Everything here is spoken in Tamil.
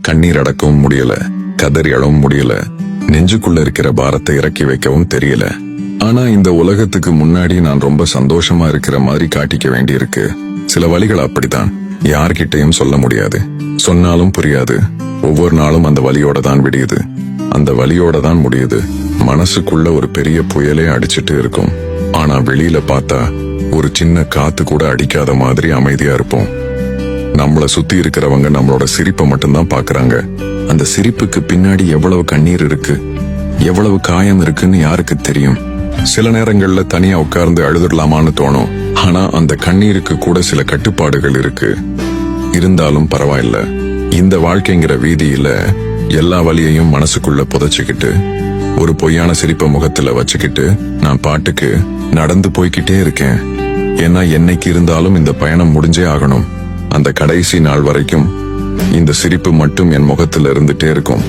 கண்ணீர் அடக்கவும் முடியல, கதறி அழவும் முடியல, நெஞ்சுக்குள்ள இருக்கிற பாரத்தை இறக்கி வைக்கவும் தெரியல. ஆனா இந்த உலகத்துக்கு முன்னாடி நான் ரொம்ப சந்தோஷமா இருக்கிற மாதிரி காட்டிக்க வேண்டியிருக்கு. சில வழிகள் அப்படித்தான், யார்கிட்டையும் சொல்ல முடியாது, சொன்னாலும் புரியாது. ஒவ்வொரு நாளும் அந்த வலியோட தான் விடியுது, அந்த வலியோட தான் முடியுது. மனசுக்குள்ள ஒரு பெரிய புயலே அடிச்சிட்டு இருக்கும். ஆனா வெளியில பார்த்தா ஒரு சின்ன காத்து கூட அடிக்காத மாதிரி அமைதியா இருப்போம். நம்மள சுத்தி இருக்கிறவங்க நம்மளோட சிரிப்பை மட்டும்தான் பாக்குறாங்க. அந்த சிரிப்புக்கு பின்னாடி எவ்வளவு கண்ணீர் இருக்கு, எவ்வளவு காயம் இருக்குன்னு யாருக்கு தெரியும்? சில நேரங்கள்ல தனியா உட்கார்ந்து அழுதுடலாமான்னு தோணும். ஆனா அந்த கண்ணீருக்கு கூட சில கட்டுப்பாடுகள் இருக்கு. இருந்தாலும் பரவாயில்ல, இந்த வாழ்க்கைங்கிற வீதியில எல்லா வலியையும் மனசுக்குள்ள புதைச்சுக்கிட்டு ஒரு பொய்யான சிரிப்பை முகத்துல வச்சுக்கிட்டு நான் பாட்டுக்கு நடந்து போய்கிட்டே இருக்கேன். ஏன்னா என்னைக்கு இருந்தாலும் இந்த பயணம் முடிஞ்சே ஆகணும். அந்த கடைசி நாள் வரைக்கும் இந்த சிரிப்பு மட்டும் என் முகத்துல இருந்துட்டே இருக்கும்.